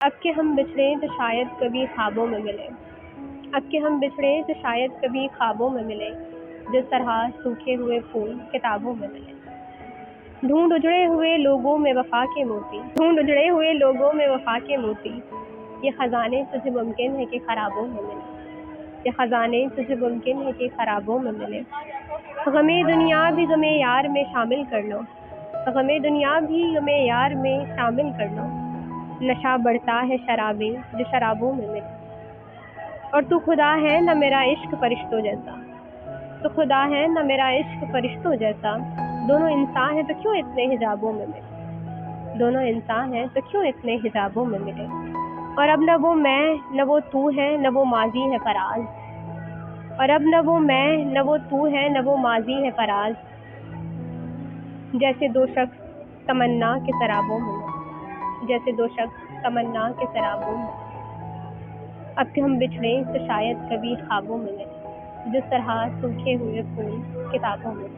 अब के हम बिछड़े तो शायद कभी ख्वाबों में मिले। अब के हम बिछड़े तो शायद कभी ख्वाबों में मिले। जिस तरह सूखे हुए फूल किताबों में मिले। ढूंढ उजड़े हुए लोगों में वफा के मोती। ढूंढ उजड़े हुए लोगों में वफा के मोती। ये खजाने तुझे मुमकिन है कि खराबों में मिले। ये खजाने तुझे मुमकिन है कि खराबों में मिले। गमे दुनिया भी गमे यार में शामिल कर लो। गमे दुनिया भी गमे यार में शामिल कर लो। नशा बढ़ता है शराबें जो शराबों में मिले। और तू खुदा है न मेरा इश्क फरिश्तों जैसा। तू खुदा है न मेरा इश्क फरिश्तों जैसा। दोनों इंसान हैं तो क्यों इतने हिजाबों में मिले। दोनों इंसान हैं तो क्यों इतने हिजाबों में मिले। और अब न वो मैं न वो तू है न वो माजी है फराज। और अब न वो मैं न वो तू है न वो माजी है फराज। जैसे दो शख्स तमन्ना के शराबों में मिले। जैसे दो शख्स तमन्ना के शराबों में। अब के हम बिछड़े तो शायद कभी ख्वाबों में मिले। जिस तरह सूखे हुए फूल किताबों में।